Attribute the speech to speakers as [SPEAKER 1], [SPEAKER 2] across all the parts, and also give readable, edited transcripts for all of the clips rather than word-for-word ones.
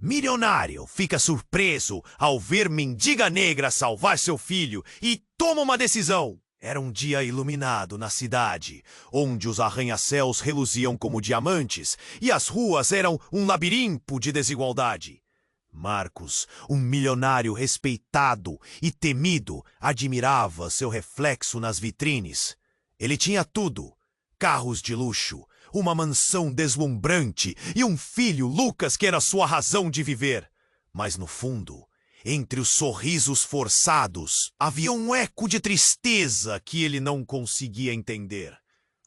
[SPEAKER 1] Milionário fica surpreso ao ver mendiga negra salvar seu filho e toma uma decisão. Era um dia iluminado na cidade, onde os arranha-céus reluziam como diamantes e as ruas eram um labirinto de desigualdade. Marcos, um milionário respeitado e temido, admirava seu reflexo nas vitrines. Ele tinha tudo: carros de luxo, uma mansão deslumbrante e um filho, Lucas, que era sua razão de viver. Mas no fundo, entre os sorrisos forçados, havia um eco de tristeza que ele não conseguia entender.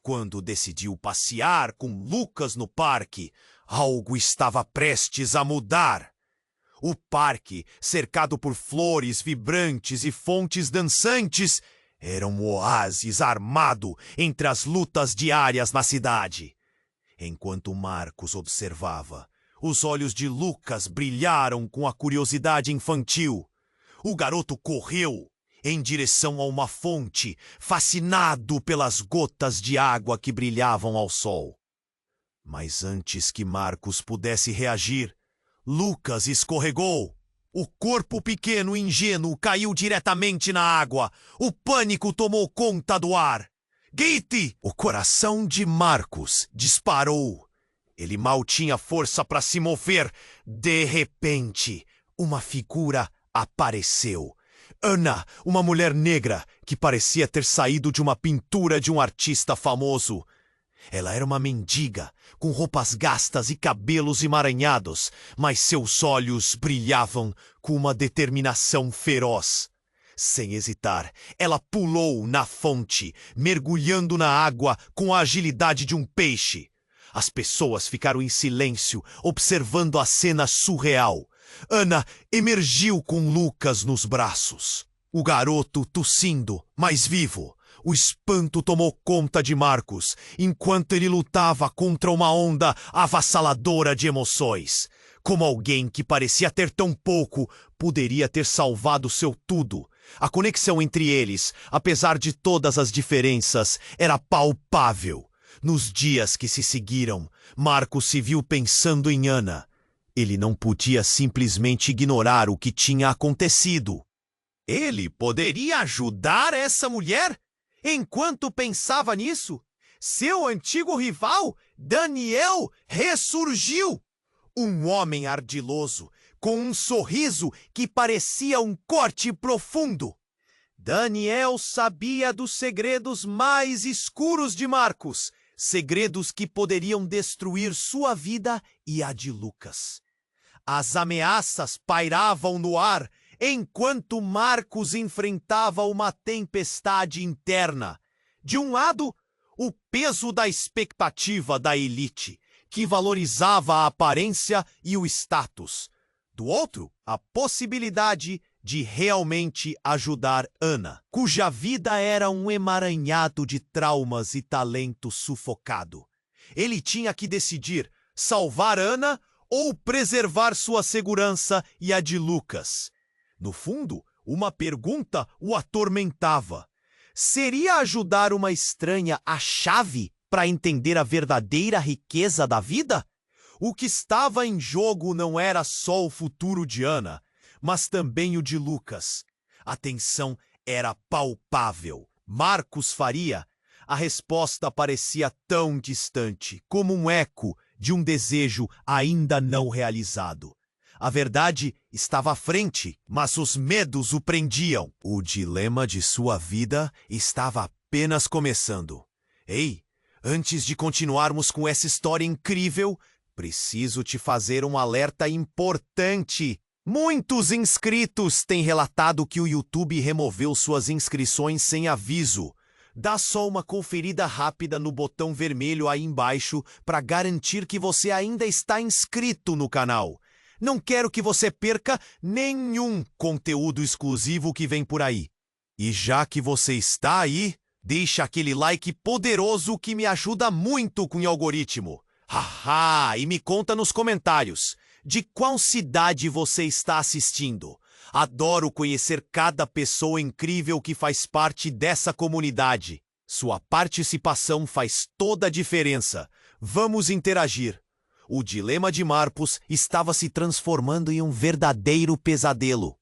[SPEAKER 1] Quando decidiu passear com Lucas no parque, algo estava prestes a mudar. O parque, cercado por flores vibrantes e fontes dançantes, era um oásis armado entre as lutas diárias na cidade. Enquanto Marcos observava, os olhos de Lucas brilharam com a curiosidade infantil. O garoto correu em direção a uma fonte, fascinado pelas gotas de água que brilhavam ao sol. Mas antes que Marcos pudesse reagir, Lucas escorregou. O corpo pequeno e ingênuo caiu diretamente na água. O pânico tomou conta do ar. Grite! O coração de Marcos disparou. Ele mal tinha força para se mover. De repente, uma figura apareceu. Ana, uma mulher negra que parecia ter saído de uma pintura de um artista famoso. Ela era uma mendiga, com roupas gastas e cabelos emaranhados, mas seus olhos brilhavam com uma determinação feroz. Sem hesitar, ela pulou na fonte, mergulhando na água com a agilidade de um peixe. As pessoas ficaram em silêncio, observando a cena surreal. Ana emergiu com Lucas nos braços. O garoto tossindo, mas vivo. O espanto tomou conta de Marcos, enquanto ele lutava contra uma onda avassaladora de emoções. Como alguém que parecia ter tão pouco, poderia ter salvado seu tudo. A conexão entre eles, apesar de todas as diferenças, era palpável. Nos dias que se seguiram, Marcos se viu pensando em Ana. Ele não podia simplesmente ignorar o que tinha acontecido. Ele poderia ajudar essa mulher? Enquanto pensava nisso, seu antigo rival, Daniel, ressurgiu. Um homem ardiloso, com um sorriso que parecia um corte profundo. Daniel sabia dos segredos mais escuros de Marcos, segredos que poderiam destruir sua vida e a de Lucas. As ameaças pairavam no ar, enquanto Marcos enfrentava uma tempestade interna. De um lado, o peso da expectativa da elite, que valorizava a aparência e o status. Do outro, a possibilidade de realmente ajudar Ana, cuja vida era um emaranhado de traumas e talento sufocado. Ele tinha que decidir salvar Ana ou preservar sua segurança e a de Lucas. No fundo, uma pergunta o atormentava. Seria ajudar uma estranha a chave para entender a verdadeira riqueza da vida? O que estava em jogo não era só o futuro de Ana, mas também o de Lucas. A tensão era palpável. Marcos faria? A resposta parecia tão distante, como um eco de um desejo ainda não realizado. A verdade estava à frente, mas os medos o prendiam. O dilema de sua vida estava apenas começando. Ei, antes de continuarmos com essa história incrível, preciso te fazer um alerta importante. Muitos inscritos têm relatado que o YouTube removeu suas inscrições sem aviso. Dá só uma conferida rápida no botão vermelho aí embaixo para garantir que você ainda está inscrito no canal. Não quero que você perca nenhum conteúdo exclusivo que vem por aí. E já que você está aí, deixa aquele like poderoso que me ajuda muito com o algoritmo. Haha! E me conta nos comentários de qual cidade você está assistindo. Adoro conhecer cada pessoa incrível que faz parte dessa comunidade. Sua participação faz toda a diferença. Vamos interagir. O dilema de Marcus estava se transformando em um verdadeiro pesadelo.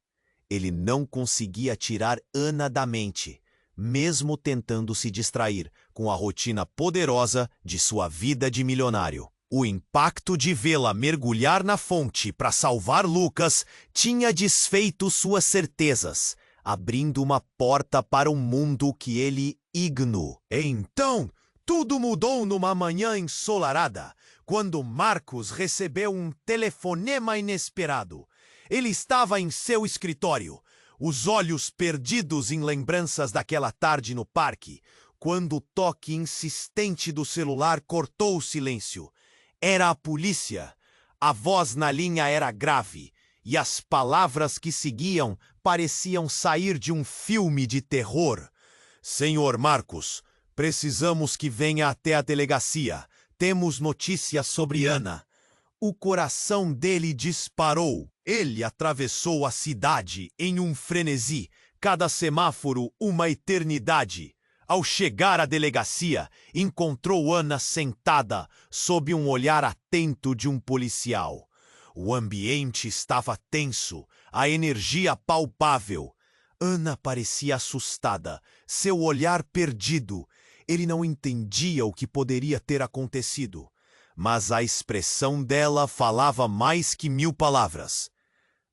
[SPEAKER 1] Ele não conseguia tirar Ana da mente, mesmo tentando se distrair com a rotina poderosa de sua vida de milionário. O impacto de vê-la mergulhar na fonte para salvar Lucas tinha desfeito suas certezas, abrindo uma porta para um mundo que ele ignorou. Então, tudo mudou numa manhã ensolarada, quando Marcus recebeu um telefonema inesperado. Ele estava em seu escritório, os olhos perdidos em lembranças daquela tarde no parque, quando o toque insistente do celular cortou o silêncio. Era a polícia. A voz na linha era grave, e as palavras que seguiam pareciam sair de um filme de terror. Senhor Marcus, precisamos que venha até a delegacia. Temos notícias sobre Ana. O coração dele disparou. Ele atravessou a cidade em um frenesi, cada semáforo uma eternidade. Ao chegar à delegacia, encontrou Ana sentada, sob um olhar atento de um policial. O ambiente estava tenso, a energia palpável. Ana parecia assustada, seu olhar perdido. Ele não entendia o que poderia ter acontecido, mas a expressão dela falava mais que 1000 palavras.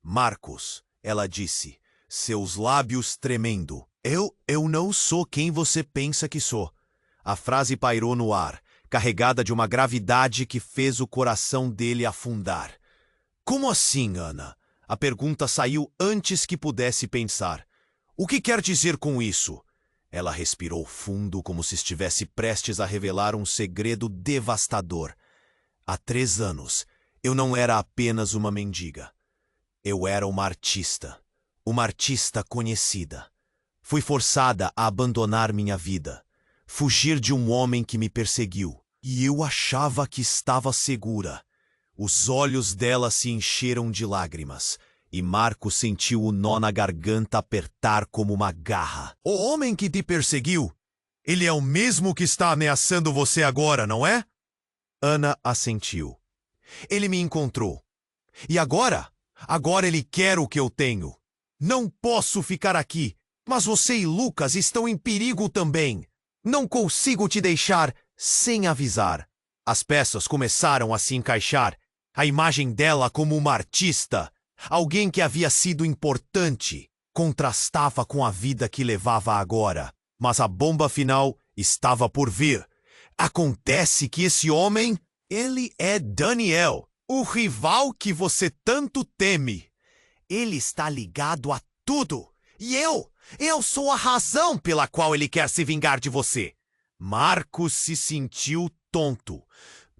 [SPEAKER 1] Marcus, ela disse, seus lábios tremendo. Eu não sou quem você pensa que sou. A frase pairou no ar, carregada de uma gravidade que fez o coração dele afundar. Como assim, Ana? A pergunta saiu antes que pudesse pensar. O que quer dizer com isso? Ela respirou fundo como se estivesse prestes a revelar um segredo devastador. Há 3 anos, eu não era apenas uma mendiga. Eu era uma artista conhecida. Fui forçada a abandonar minha vida, fugir de um homem que me perseguiu. E eu achava que estava segura. Os olhos dela se encheram de lágrimas, e Marcos sentiu o nó na garganta apertar como uma garra. O homem que te perseguiu, ele é o mesmo que está ameaçando você agora, não é? Ana assentiu. Ele me encontrou. E agora? Agora ele quer o que eu tenho. Não posso ficar aqui. Mas você e Lucas estão em perigo também. Não consigo te deixar sem avisar. As peças começaram a se encaixar. A imagem dela como uma artista, alguém que havia sido importante, contrastava com a vida que levava agora. Mas a bomba final estava por vir. Acontece que esse homem, ele é Daniel, o rival que você tanto teme. Ele está ligado a tudo. E eu sou a razão pela qual ele quer se vingar de você. Marcos se sentiu tonto.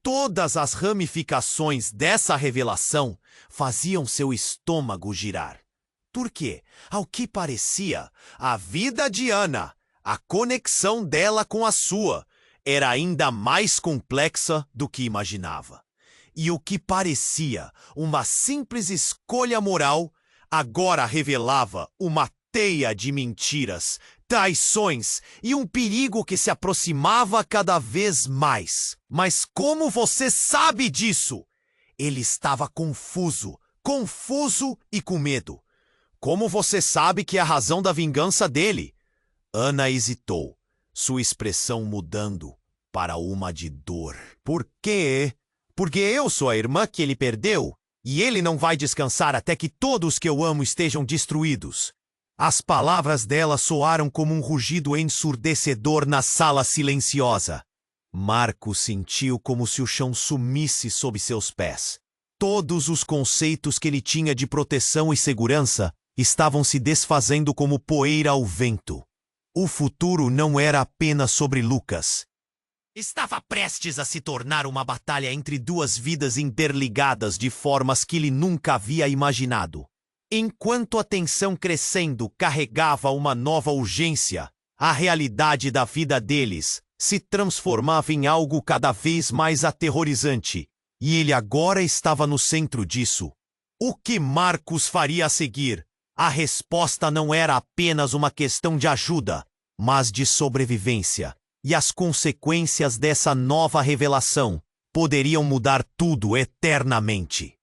[SPEAKER 1] Todas as ramificações dessa revelação faziam seu estômago girar. Porque, ao que parecia, a vida de Ana, a conexão dela com a sua, era ainda mais complexa do que imaginava. E o que parecia uma simples escolha moral, agora revelava uma teia de mentiras, traições e um perigo que se aproximava cada vez mais. Mas como você sabe disso? Ele estava confuso e com medo. Como você sabe que é a razão da vingança dele? Ana hesitou, sua expressão mudando para uma de dor. Por quê? Porque eu sou a irmã que ele perdeu, e ele não vai descansar até que todos que eu amo estejam destruídos. As palavras dela soaram como um rugido ensurdecedor na sala silenciosa. Marcos sentiu como se o chão sumisse sob seus pés. Todos os conceitos que ele tinha de proteção e segurança estavam se desfazendo como poeira ao vento. O futuro não era apenas sobre Lucas. Estava prestes a se tornar uma batalha entre 2 vidas interligadas de formas que ele nunca havia imaginado. Enquanto a tensão crescendo carregava uma nova urgência, a realidade da vida deles se transformava em algo cada vez mais aterrorizante, e ele agora estava no centro disso. O que Marcos faria a seguir? A resposta não era apenas uma questão de ajuda, mas de sobrevivência. E as consequências dessa nova revelação poderiam mudar tudo eternamente.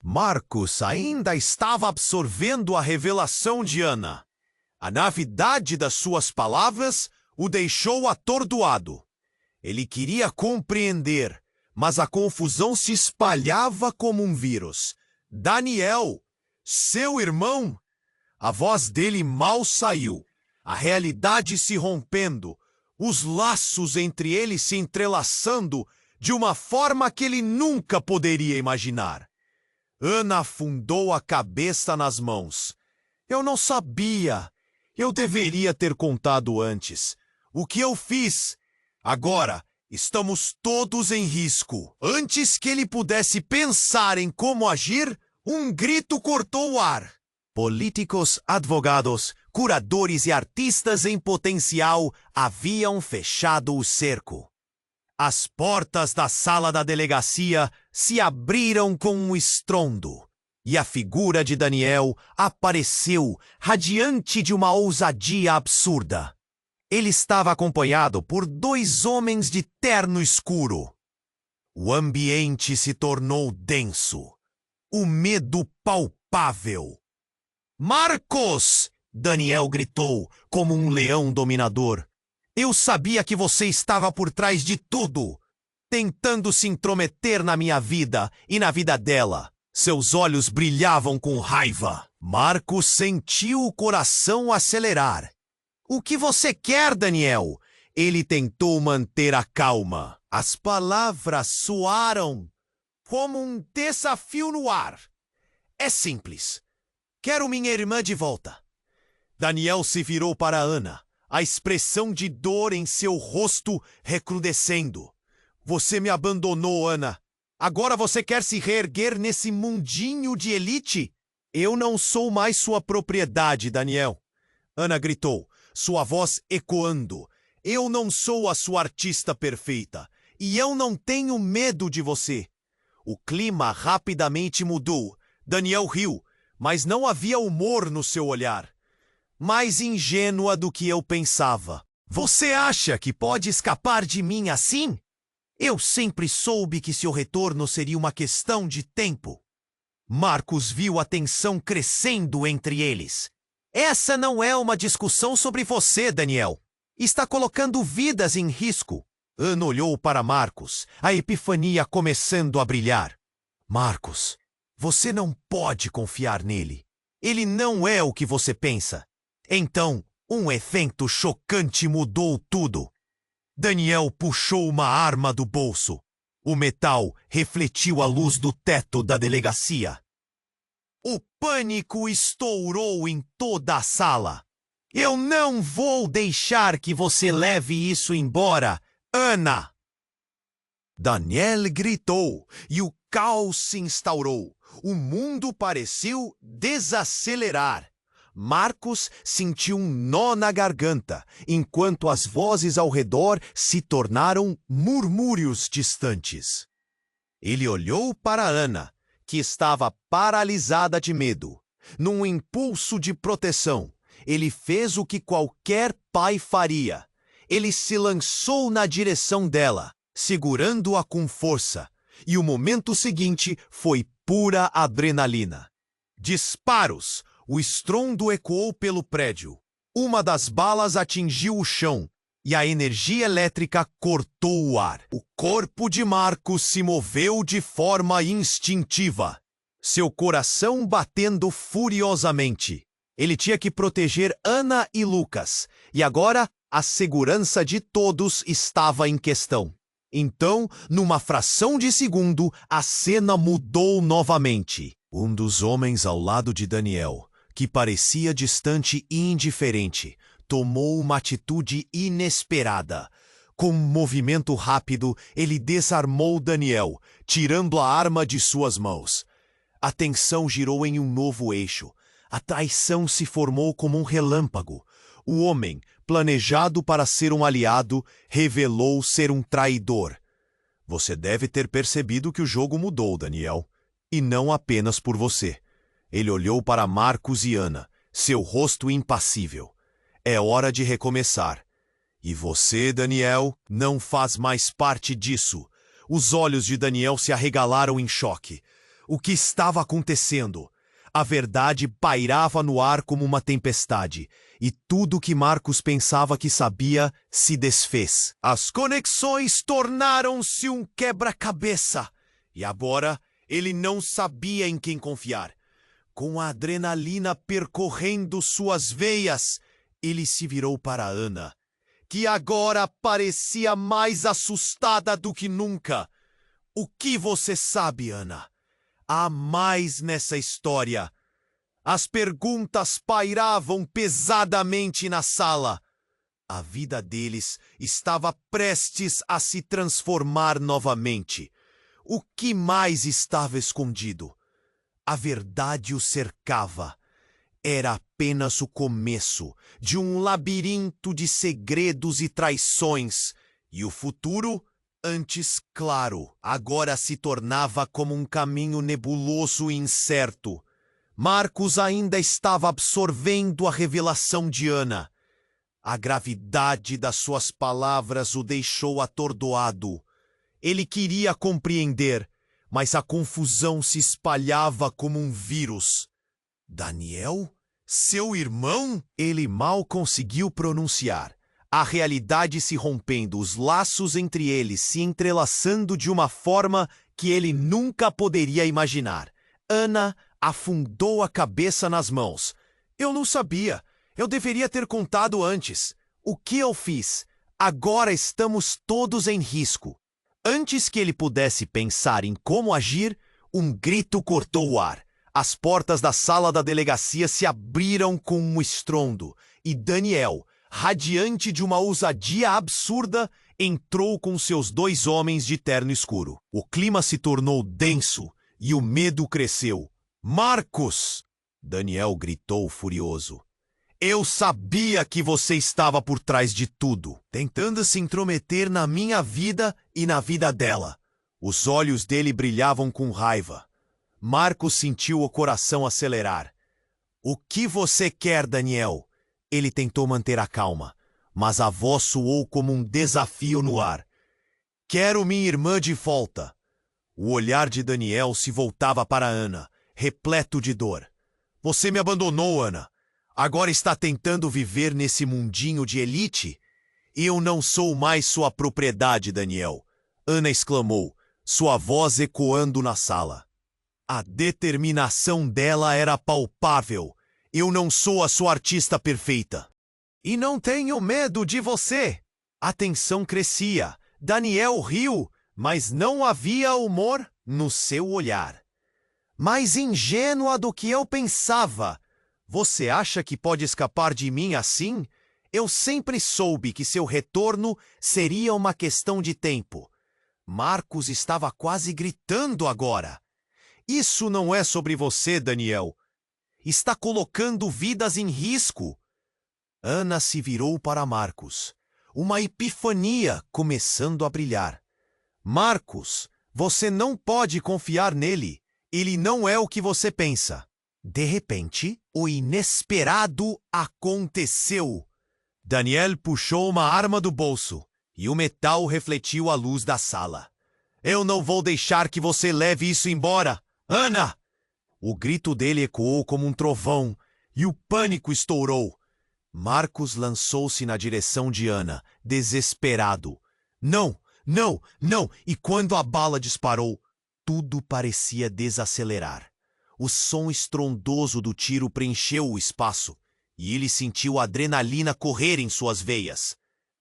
[SPEAKER 1] Marcos ainda estava absorvendo a revelação de Ana. A novidade das suas palavras o deixou atordoado. Ele queria compreender, mas a confusão se espalhava como um vírus. Daniel, seu irmão? A voz dele mal saiu. A realidade se rompendo, os laços entre eles se entrelaçando de uma forma que ele nunca poderia imaginar. Ana afundou a cabeça nas mãos. Eu não sabia. Eu deveria ter contado antes. O que eu fiz? Agora, estamos todos em risco. Antes que ele pudesse pensar em como agir, um grito cortou o ar. Políticos, advogados, curadores e artistas em potencial haviam fechado o cerco. As portas da sala da delegacia se abriram com um estrondo, e a figura de Daniel apareceu radiante de uma ousadia absurda. Ele estava acompanhado por 2 homens de terno escuro. O ambiente se tornou denso, o medo palpável. Marcos! Daniel gritou, como um leão dominador. Eu sabia que você estava por trás de tudo, tentando se intrometer na minha vida e na vida dela. Seus olhos brilhavam com raiva. Marcos sentiu o coração acelerar. O que você quer, Daniel? Ele tentou manter a calma. As palavras soaram como um desafio no ar. É simples. Quero minha irmã de volta. Daniel se virou para Ana, a expressão de dor em seu rosto recrudescendo. Você me abandonou, Ana. Agora você quer se reerguer nesse mundinho de elite? Eu não sou mais sua propriedade, Daniel. Ana gritou, sua voz ecoando. Eu não sou a sua artista perfeita. E eu não tenho medo de você. O clima rapidamente mudou. Daniel riu, mas não havia humor no seu olhar. Mais ingênua do que eu pensava. Você acha que pode escapar de mim assim? Eu sempre soube que seu retorno seria uma questão de tempo. Marcos viu a tensão crescendo entre eles. Essa não é uma discussão sobre você, Daniel. Está colocando vidas em risco. Ana olhou para Marcos, a epifania começando a brilhar. Marcos, você não pode confiar nele. Ele não é o que você pensa. Então, um evento chocante mudou tudo. Daniel puxou uma arma do bolso. O metal refletiu a luz do teto da delegacia. O pânico estourou em toda a sala. Eu não vou deixar que você leve isso embora, Ana! Daniel gritou e o caos se instaurou. O mundo pareceu desacelerar. Marcos sentiu um nó na garganta, enquanto as vozes ao redor se tornaram murmúrios distantes. Ele olhou para Ana, que estava paralisada de medo. Num impulso de proteção, ele fez o que qualquer pai faria. Ele se lançou na direção dela, segurando-a com força, e o momento seguinte foi pura adrenalina. Disparos! O estrondo ecoou pelo prédio. Uma das balas atingiu o chão e a energia elétrica cortou o ar. O corpo de Marcos se moveu de forma instintiva, seu coração batendo furiosamente. Ele tinha que proteger Ana e Lucas, e agora a segurança de todos estava em questão. Então, numa fração de segundo, a cena mudou novamente. Um dos homens ao lado de Daniel, que parecia distante e indiferente, tomou uma atitude inesperada. Com um movimento rápido, ele desarmou Daniel, tirando a arma de suas mãos. A tensão girou em um novo eixo. A traição se formou como um relâmpago. O homem, planejado para ser um aliado, revelou ser um traidor. Você deve ter percebido que o jogo mudou, Daniel. E não apenas por você. Ele olhou para Marcos e Ana, seu rosto impassível. É hora de recomeçar. E você, Daniel, não faz mais parte disso. Os olhos de Daniel se arregalaram em choque. O que estava acontecendo? A verdade pairava no ar como uma tempestade, e tudo que Marcos pensava que sabia se desfez. As conexões tornaram-se um quebra-cabeça, e agora ele não sabia em quem confiar. Com a adrenalina percorrendo suas veias, ele se virou para Ana, que agora parecia mais assustada do que nunca. O que você sabe, Ana? Há mais nessa história. As perguntas pairavam pesadamente na sala. A vida deles estava prestes a se transformar novamente. O que mais estava escondido? A verdade o cercava. Era apenas o começo de um labirinto de segredos e traições, e o futuro, antes claro, agora se tornava como um caminho nebuloso e incerto. Marcos ainda estava absorvendo a revelação de Ana. A gravidade das suas palavras o deixou atordoado. Ele queria compreender, mas a confusão se espalhava como um vírus. Daniel? Seu irmão? Ele mal conseguiu pronunciar. A realidade se rompendo, os laços entre eles se entrelaçando de uma forma que ele nunca poderia imaginar. Ana afundou a cabeça nas mãos. Eu não sabia. Eu deveria ter contado antes. O que eu fiz? Agora estamos todos em risco. Antes que ele pudesse pensar em como agir, um grito cortou o ar. As portas da sala da delegacia se abriram com um estrondo, e Daniel, radiante de uma ousadia absurda, entrou com seus 2 homens de terno escuro. O clima se tornou denso e o medo cresceu. Marcos! Daniel gritou furioso. Eu sabia que você estava por trás de tudo, tentando se intrometer na minha vida e na vida dela. Os olhos dele brilhavam com raiva. Marcos sentiu o coração acelerar. O que você quer, Daniel? Ele tentou manter a calma, mas a voz soou como um desafio no ar. Quero minha irmã de volta. O olhar de Daniel se voltava para Ana, repleto de dor. Você me abandonou, Ana. Agora está tentando viver nesse mundinho de elite? Eu não sou mais sua propriedade, Daniel. Ana exclamou, sua voz ecoando na sala. A determinação dela era palpável. Eu não sou a sua artista perfeita. E não tenho medo de você. A tensão crescia. Daniel riu, mas não havia humor no seu olhar. Mais ingênua do que eu pensava. Você acha que pode escapar de mim assim? Eu sempre soube que seu retorno seria uma questão de tempo. Marcos estava quase gritando agora. Isso não é sobre você, Daniel. Está colocando vidas em risco. Ana se virou para Marcos. Uma epifania começando a brilhar. Marcos, você não pode confiar nele. Ele não é o que você pensa. De repente, o inesperado aconteceu. Daniel puxou uma arma do bolso e o metal refletiu a luz da sala. Eu não vou deixar que você leve isso embora. Ana! O grito dele ecoou como um trovão e o pânico estourou. Marcos lançou-se na direção de Ana, desesperado. Não, não, não! E quando a bala disparou, tudo parecia desacelerar. O som estrondoso do tiro preencheu o espaço e ele sentiu a adrenalina correr em suas veias.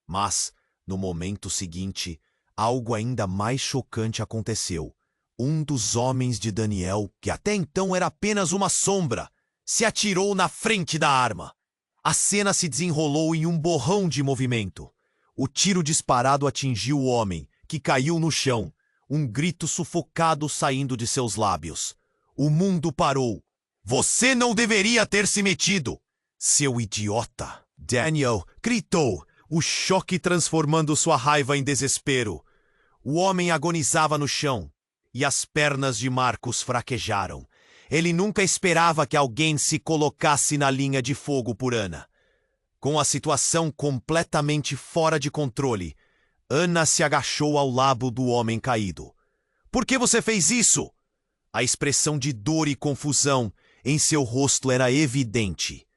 [SPEAKER 1] Mas, no momento seguinte, algo ainda mais chocante aconteceu. Um dos homens de Daniel, que até então era apenas uma sombra, se atirou na frente da arma. A cena se desenrolou em um borrão de movimento. O tiro disparado atingiu o homem, que caiu no chão, um grito sufocado saindo de seus lábios. O mundo parou. Você não deveria ter se metido, seu idiota! Daniel gritou, o choque transformando sua raiva em desespero. O homem agonizava no chão. E as pernas de Marcos fraquejaram. Ele nunca esperava que alguém se colocasse na linha de fogo por Ana. Com a situação completamente fora de controle, Ana se agachou ao lado do homem caído. Por que você fez isso? A expressão de dor e confusão em seu rosto era evidente.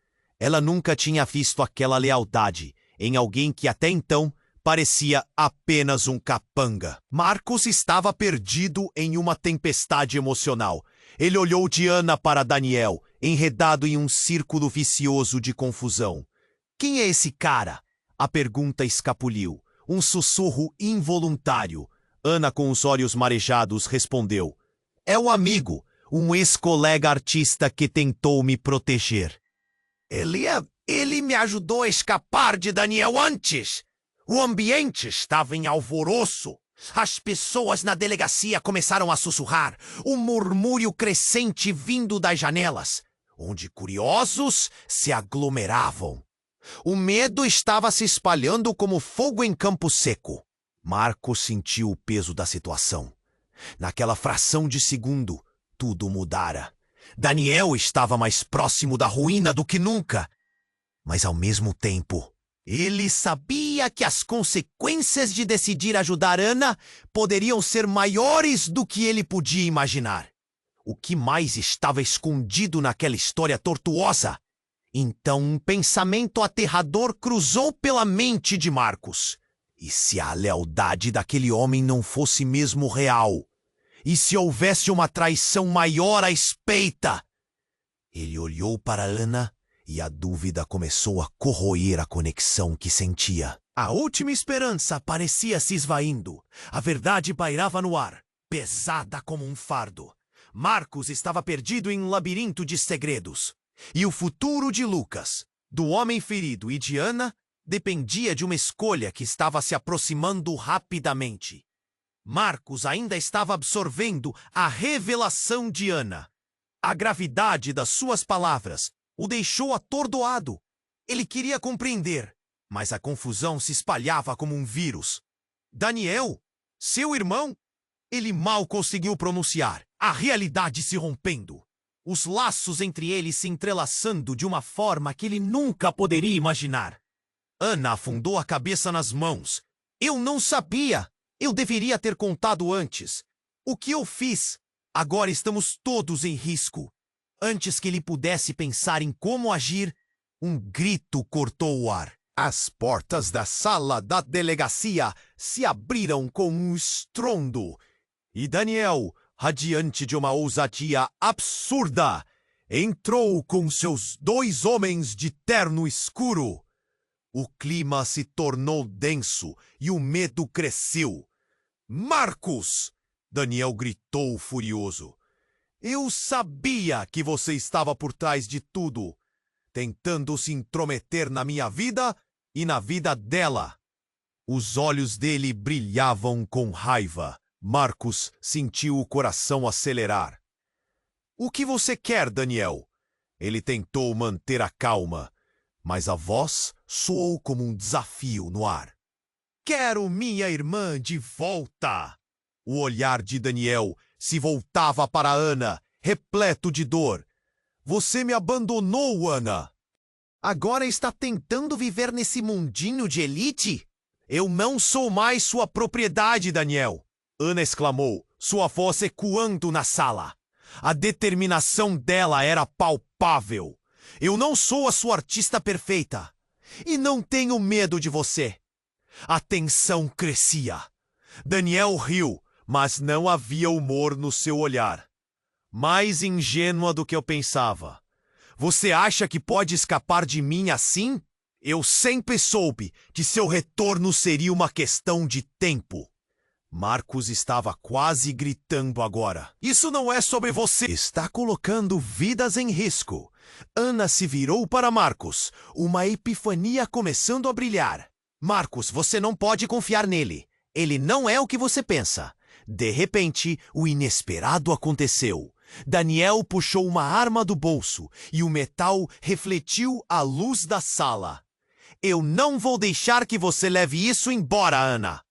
[SPEAKER 1] Ela nunca tinha visto aquela lealdade em alguém que até então parecia apenas um capanga. Marcos estava perdido em uma tempestade emocional. Ele olhou de Ana para Daniel, enredado em um círculo vicioso de confusão. Quem é esse cara? A pergunta escapuliu. Um sussurro involuntário. Ana, com os olhos marejados, respondeu. É o amigo, um ex-colega artista que tentou me proteger. Ele me ajudou a escapar de Daniel antes. O ambiente estava em alvoroço. As pessoas na delegacia começaram a sussurrar, um murmúrio crescente vindo das janelas, onde curiosos se aglomeravam. O medo estava se espalhando como fogo em campo seco. Marcos sentiu o peso da situação. Naquela fração de segundo, tudo mudara. Daniel estava mais próximo da ruína do que nunca. Mas ao mesmo tempo, ele sabia que as consequências de decidir ajudar Ana poderiam ser maiores do que ele podia imaginar. O que mais estava escondido naquela história tortuosa? Então um pensamento aterrador cruzou pela mente de Marcos. E se a lealdade daquele homem não fosse mesmo real? E se houvesse uma traição maior à espreita? Ele olhou para Ana e a dúvida começou a corroer a conexão que sentia. A última esperança parecia se esvaindo. A verdade pairava no ar, pesada como um fardo. Marcos estava perdido em um labirinto de segredos. E o futuro de Lucas, do homem ferido e de Ana, dependia de uma escolha que estava se aproximando rapidamente. Marcos ainda estava absorvendo a revelação de Ana. A gravidade das suas palavras o deixou atordoado. Ele queria compreender, mas a confusão se espalhava como um vírus. Daniel, seu irmão, ele mal conseguiu pronunciar, a realidade se rompendo. Os laços entre eles se entrelaçando de uma forma que ele nunca poderia imaginar. Ana afundou a cabeça nas mãos. Eu não sabia. Eu deveria ter contado antes. O que eu fiz? Agora estamos todos em risco. Antes que ele pudesse pensar em como agir, um grito cortou o ar. As portas da sala da delegacia se abriram com um estrondo. E Daniel, radiante de uma ousadia absurda, entrou com seus 2 homens de terno escuro. O clima se tornou denso e o medo cresceu. Marcos! Daniel gritou furioso. Eu sabia que você estava por trás de tudo, tentando se intrometer na minha vida e na vida dela. Os olhos dele brilhavam com raiva. Marcos sentiu o coração acelerar. O que você quer, Daniel? Ele tentou manter a calma, mas a voz soou como um desafio no ar. Quero minha irmã de volta! O olhar de Daniel se voltava para Ana, repleto de dor. Você me abandonou, Ana! Agora está tentando viver nesse mundinho de elite? Eu não sou mais sua propriedade, Daniel! Ana exclamou, sua voz ecoando na sala. A determinação dela era palpável. Eu não sou a sua artista perfeita. E não tenho medo de você. A tensão crescia. Daniel riu, mas não havia humor no seu olhar. Mais ingênua do que eu pensava. Você acha que pode escapar de mim assim? Eu sempre soube que seu retorno seria uma questão de tempo. Marcos estava quase gritando agora. Isso não é sobre você. Está colocando vidas em risco. Ana se virou para Marcos, uma epifania começando a brilhar. Marcos, você não pode confiar nele. Ele não é o que você pensa. De repente, o inesperado aconteceu. Daniel puxou uma arma do bolso e o metal refletiu a luz da sala. Eu não vou deixar que você leve isso embora, Ana.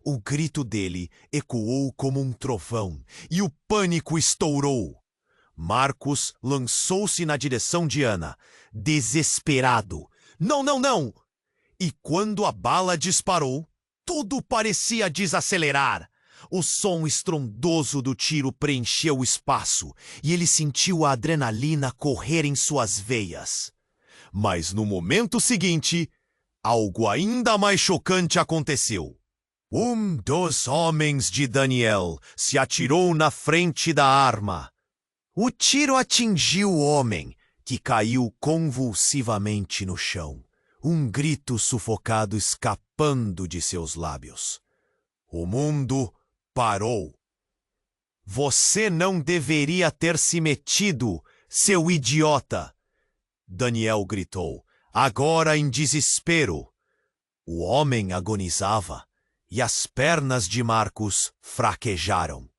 [SPEAKER 1] O grito dele ecoou como um trovão e o pânico estourou. Marcos lançou-se na direção de Ana, desesperado. Não, não, não! E quando a bala disparou, tudo parecia desacelerar. O som estrondoso do tiro preencheu o espaço e ele sentiu a adrenalina correr em suas veias. Mas no momento seguinte, algo ainda mais chocante aconteceu. Um dos homens de Daniel se atirou na frente da arma. O tiro atingiu o homem, que caiu convulsivamente no chão, um grito sufocado escapando de seus lábios. O mundo parou. Você não deveria ter se metido, seu idiota! Daniel gritou, agora em desespero. O homem agonizava e as pernas de Marcos fraquejaram.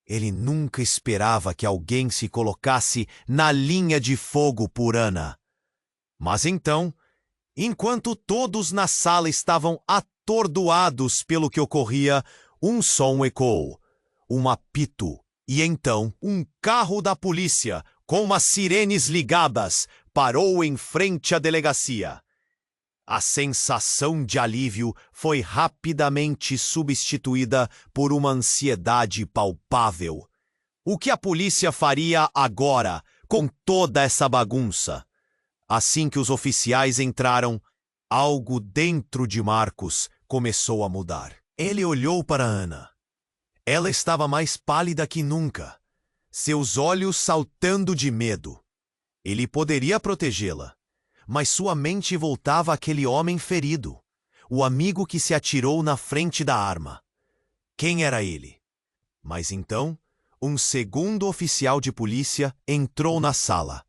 [SPEAKER 1] Ele nunca esperava que alguém se colocasse na linha de fogo por Ana. Mas então, enquanto todos na sala estavam atordoados pelo que ocorria, um som ecoou, um apito, e então um carro da polícia, com as sirenes ligadas, parou em frente à delegacia. A sensação de alívio foi rapidamente substituída por uma ansiedade palpável. O que a polícia faria agora, com toda essa bagunça? Assim que os oficiais entraram, algo dentro de Marcos começou a mudar. Ele olhou para Ana. Ela estava mais pálida que nunca, seus olhos saltando de medo. Ele poderia protegê-la, mas sua mente voltava àquele homem ferido, o amigo que se atirou na frente da arma. Quem era ele? Mas então, um segundo oficial de polícia entrou na sala,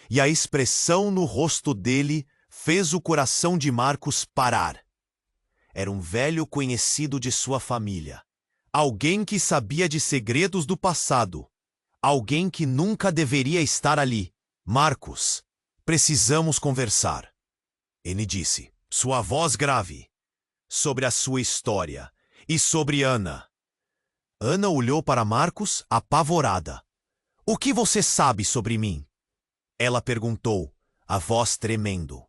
[SPEAKER 1] e a expressão no rosto dele fez o coração de Marcos parar. Era um velho conhecido de sua família, alguém que sabia de segredos do passado, alguém que nunca deveria estar ali. Marcos, precisamos conversar. Ele disse, sua voz grave, sobre a sua história e sobre Ana. Ana olhou para Marcos apavorada. O que você sabe sobre mim? Ela perguntou, a voz tremendo.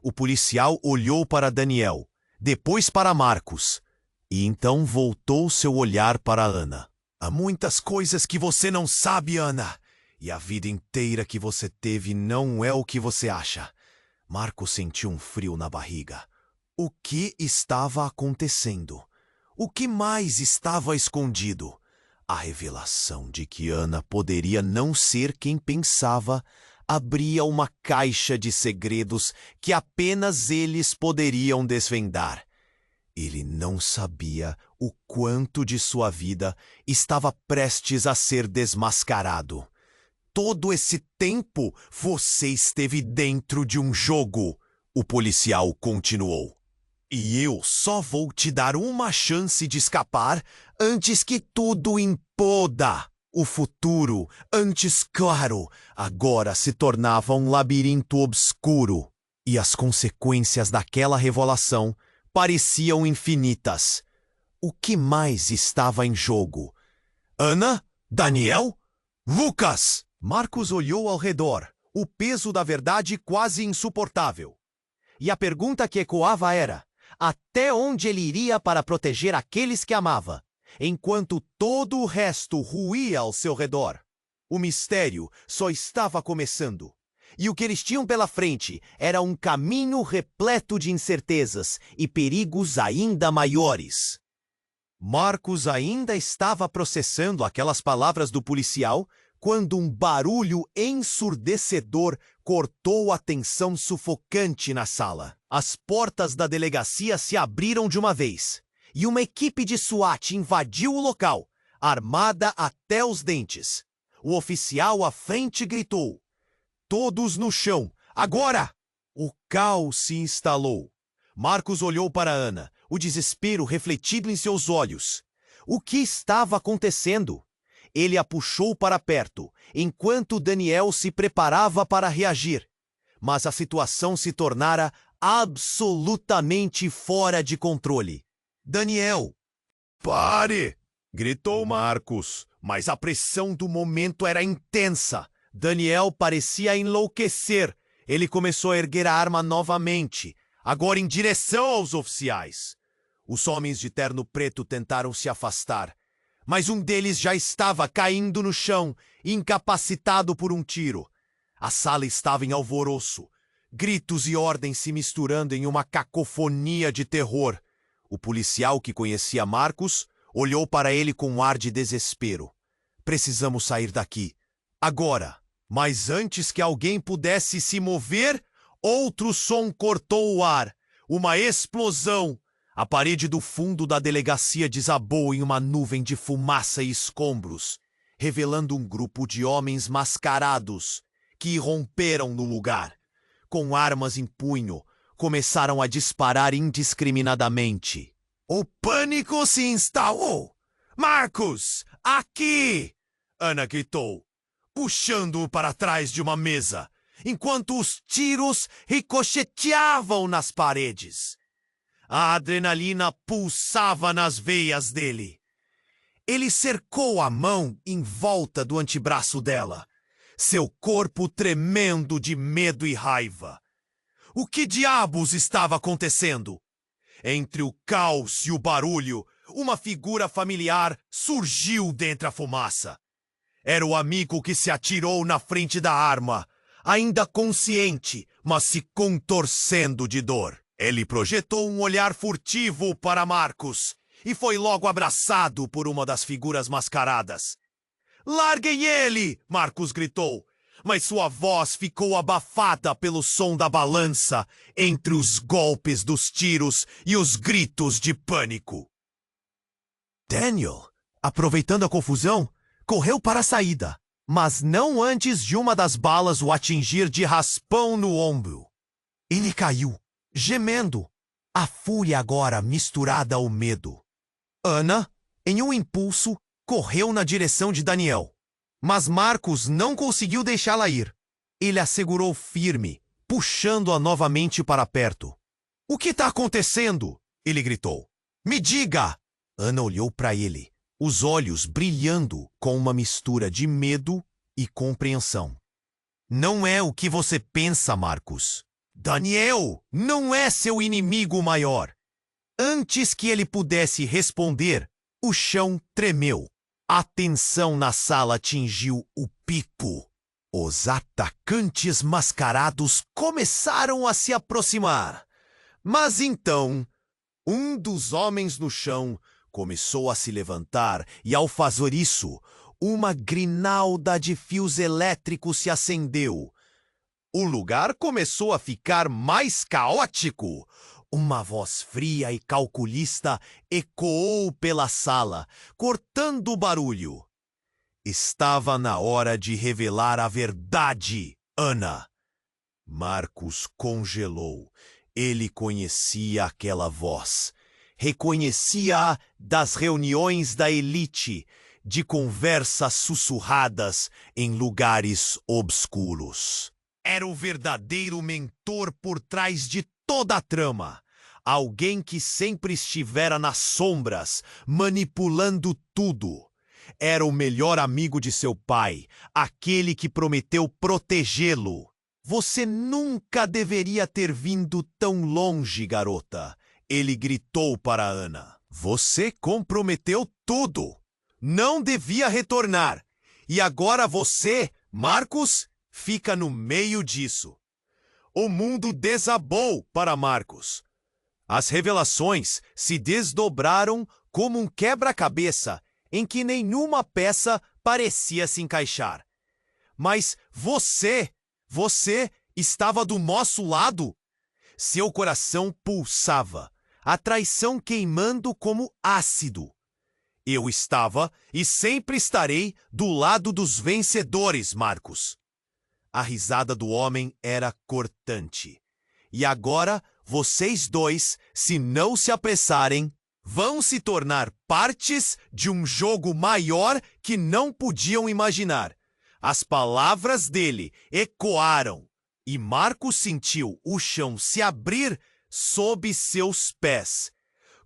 [SPEAKER 1] O policial olhou para Daniel, depois para Marcos, e então voltou seu olhar para Ana. Há muitas coisas que você não sabe, Ana. E a vida inteira que você teve não é o que você acha. Marcos sentiu um frio na barriga. O que estava acontecendo? O que mais estava escondido? A revelação de que Ana poderia não ser quem pensava abria uma caixa de segredos que apenas eles poderiam desvendar. Ele não sabia o quanto de sua vida estava prestes a ser desmascarado. Todo esse tempo você esteve dentro de um jogo, o policial continuou. E eu só vou te dar uma chance de escapar antes que tudo imploda. O futuro, antes claro, agora se tornava um labirinto obscuro. E as consequências daquela revelação pareciam infinitas. O que mais estava em jogo? Ana? Daniel? Lucas! Marcos olhou ao redor, o peso da verdade quase insuportável. E a pergunta que ecoava era, até onde ele iria para proteger aqueles que amava, enquanto todo o resto ruía ao seu redor? O mistério só estava começando, e o que eles tinham pela frente era um caminho repleto de incertezas e perigos ainda maiores. Marcos ainda estava processando aquelas palavras do policial quando um barulho ensurdecedor cortou a tensão sufocante na sala. As portas da delegacia se abriram de uma vez, e uma equipe de SWAT invadiu o local, armada até os dentes. O oficial à frente gritou, todos no chão, agora! O caos se instalou. Marcos olhou para Ana, o desespero refletido em seus olhos. O que estava acontecendo? Ele a puxou para perto, enquanto Daniel se preparava para reagir. Mas a situação se tornara absolutamente fora de controle. Daniel! Pare! Gritou Marcos, mas a pressão do momento era intensa. Daniel parecia enlouquecer Ele começou a erguer a arma novamente, agora em direção aos oficiais. Os homens de terno preto tentaram se afastar, mas um deles já estava caindo no chão, incapacitado por um tiro. A sala estava em alvoroço, gritos e ordens se misturando em uma cacofonia de terror. O policial, que conhecia Marcos, olhou para ele com um ar de desespero. Precisamos sair daqui. Agora. Mas antes que alguém pudesse se mover, outro som cortou o ar. Uma explosão. A parede do fundo da delegacia desabou em uma nuvem de fumaça e escombros, revelando um grupo de homens mascarados que irromperam no lugar. Com armas em punho, começaram a disparar indiscriminadamente. O pânico se instalou. Marcos, aqui! Ana gritou, puxando-o para trás de uma mesa, enquanto os tiros ricocheteavam nas paredes. A adrenalina pulsava nas veias dele. Ele cercou a mão em volta do antebraço dela, seu corpo tremendo de medo e raiva. O que diabos estava acontecendo? Entre o caos e o barulho, uma figura familiar surgiu dentre a fumaça. Era o amigo que se atirou na frente da arma, ainda consciente, mas se contorcendo de dor. Ele projetou um olhar furtivo para Marcos e foi logo abraçado por uma das figuras mascaradas. "Larguem ele!" Marcos gritou, mas sua voz ficou abafada pelo som da balança entre os golpes dos tiros e os gritos de pânico. Daniel, aproveitando a confusão, correu para a saída, mas não antes de uma das balas o atingir de raspão no ombro. Ele caiu, gemendo, a fúria agora misturada ao medo. Ana, em um impulso, correu na direção de Daniel, mas Marcos não conseguiu deixá-la ir. Ele a segurou firme, puxando-a novamente para perto. "O que está acontecendo?" ele gritou. "Me diga!" Ana olhou para ele, os olhos brilhando com uma mistura de medo e compreensão. "Não é o que você pensa, Marcos. Daniel não é seu inimigo maior." Antes que ele pudesse responder, o chão tremeu. A tensão na sala atingiu o pico. Os atacantes mascarados começaram a se aproximar. Mas então, um dos homens no chão começou a se levantar e, ao fazer isso, uma grinalda de fios elétricos se acendeu. O lugar começou a ficar mais caótico. Uma voz fria e calculista ecoou pela sala, cortando o barulho. Estava na hora de revelar a verdade, Ana. Marcos congelou. Ele conhecia aquela voz. Reconhecia-a das reuniões da elite, de conversas sussurradas em lugares obscuros. Era o verdadeiro mentor por trás de toda a trama. Alguém que sempre estivera nas sombras, manipulando tudo. Era o melhor amigo de seu pai, aquele que prometeu protegê-lo. "Você nunca deveria ter vindo tão longe, garota", ele gritou para Ana. "Você comprometeu tudo. Não devia retornar. E agora você, Marcos, fica no meio disso." O mundo desabou para Marcos. As revelações se desdobraram como um quebra-cabeça em que nenhuma peça parecia se encaixar. Mas você estava do nosso lado. Seu coração pulsava, a traição queimando como ácido. Eu estava e sempre estarei do lado dos vencedores, Marcos. A risada do homem era cortante. E agora, vocês dois, se não se apressarem, vão se tornar partes de um jogo maior que não podiam imaginar. As palavras dele ecoaram, e Marcos sentiu o chão se abrir sob seus pés.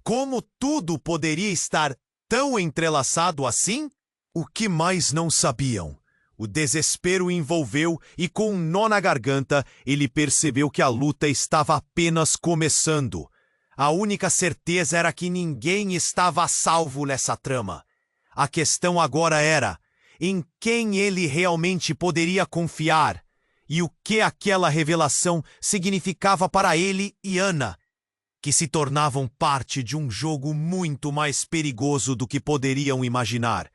[SPEAKER 1] Como tudo poderia estar tão entrelaçado assim? O que mais não sabiam? O desespero o envolveu e, com um nó na garganta, ele percebeu que a luta estava apenas começando. A única certeza era que ninguém estava a salvo nessa trama. A questão agora era em quem ele realmente poderia confiar e o que aquela revelação significava para ele e Ana, que se tornavam parte de um jogo muito mais perigoso do que poderiam imaginar.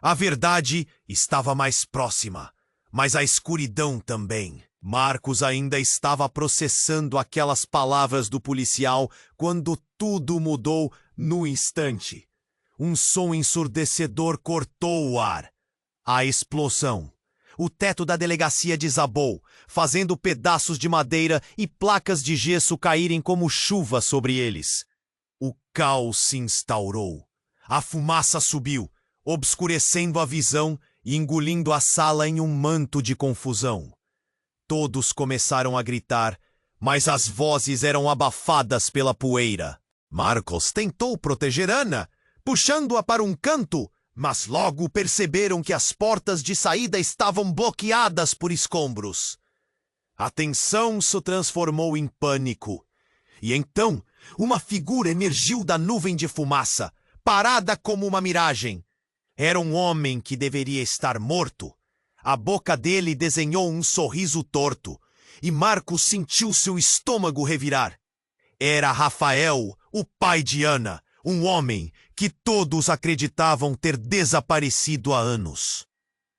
[SPEAKER 1] A verdade estava mais próxima, mas a escuridão também. Marcos ainda estava processando aquelas palavras do policial quando tudo mudou no instante. Um som ensurdecedor cortou o ar. A explosão. O teto da delegacia desabou, fazendo pedaços de madeira e placas de gesso caírem como chuva sobre eles. O caos se instaurou. A fumaça subiu, obscurecendo a visão e engolindo a sala em um manto de confusão. Todos começaram a gritar, mas as vozes eram abafadas pela poeira. Marcos tentou proteger Ana, puxando-a para um canto, mas logo perceberam que as portas de saída estavam bloqueadas por escombros. A tensão se transformou em pânico. E então, uma figura emergiu da nuvem de fumaça, parada como uma miragem. Era um homem que deveria estar morto. A boca dele desenhou um sorriso torto, e Marcos sentiu seu estômago revirar. Era Rafael, o pai de Ana, um homem que todos acreditavam ter desaparecido há anos.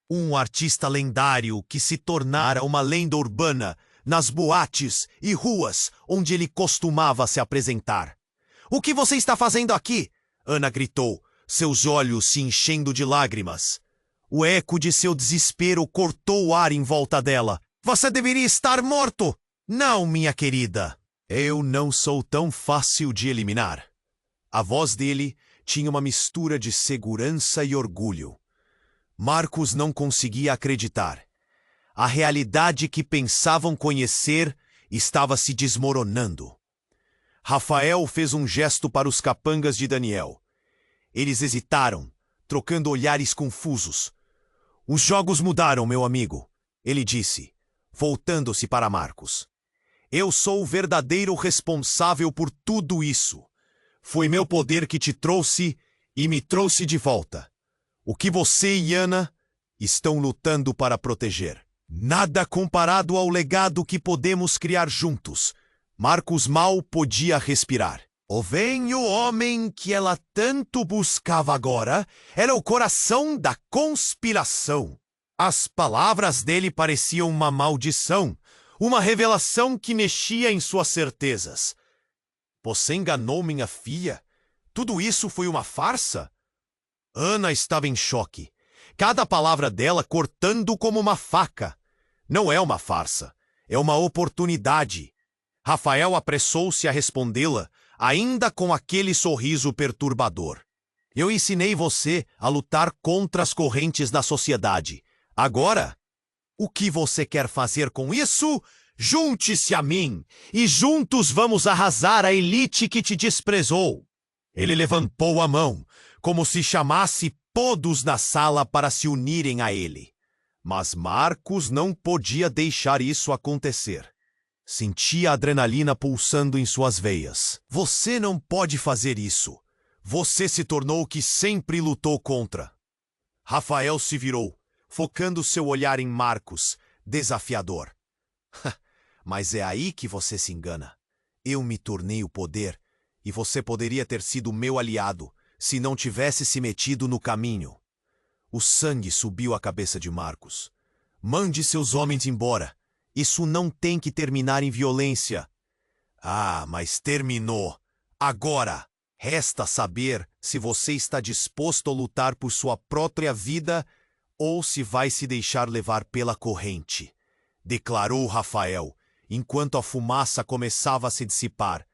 [SPEAKER 1] Um artista lendário que se tornara uma lenda urbana nas boates e ruas onde ele costumava se apresentar. "O que você está fazendo aqui?" Ana gritou, seus olhos se enchendo de lágrimas. O eco de seu desespero cortou o ar em volta dela. "Você deveria estar morto!" "Não, minha querida. Eu não sou tão fácil de eliminar." A voz dele tinha uma mistura de segurança e orgulho. Marcos não conseguia acreditar. A realidade que pensavam conhecer estava se desmoronando. Rafael fez um gesto para os capangas de Daniel. Eles hesitaram, trocando olhares confusos. "Os jogos mudaram, meu amigo," ele disse, voltando-se para Marcos. "Eu sou o verdadeiro responsável por tudo isso. Foi meu poder que te trouxe e me trouxe de volta. O que você e Ana estão lutando para proteger. Nada comparado ao legado que podemos criar juntos." Marcos mal podia respirar. Vem o homem que ela tanto buscava agora era o coração da conspiração. As palavras dele pareciam uma maldição, uma revelação que mexia em suas certezas. "Você enganou minha filha? Tudo isso foi uma farsa?" Ana estava em choque, cada palavra dela cortando como uma faca. "Não é uma farsa, é uma oportunidade." Rafael apressou-se a respondê-la, ainda com aquele sorriso perturbador. "Eu ensinei você a lutar contra as correntes da sociedade. Agora, o que você quer fazer com isso? Junte-se a mim, e juntos vamos arrasar a elite que te desprezou." Ele levantou a mão, como se chamasse todos na sala para se unirem a ele. Mas Marcos não podia deixar isso acontecer. Sentia a adrenalina pulsando em suas veias. "Você não pode fazer isso. Você se tornou o que sempre lutou contra." Rafael se virou, focando seu olhar em Marcos, desafiador. "Mas é aí que você se engana. Eu me tornei o poder, e você poderia ter sido meu aliado, se não tivesse se metido no caminho." O sangue subiu à cabeça de Marcos. "Mande seus homens embora. Isso não tem que terminar em violência." "Ah, mas terminou. Agora, resta saber se você está disposto a lutar por sua própria vida ou se vai se deixar levar pela corrente", declarou Rafael, enquanto a fumaça começava a se dissipar.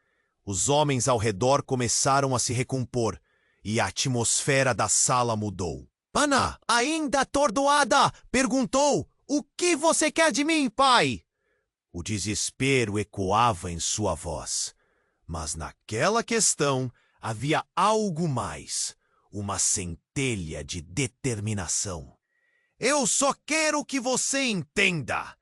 [SPEAKER 1] Os homens ao redor começaram a se recompor e a atmosfera da sala mudou. "Ana, ainda atordoada, perguntou: 'O que você quer de mim, pai?'" O desespero ecoava em sua voz. Mas naquela questão havia algo mais, uma centelha de determinação. Eu só quero que você entenda.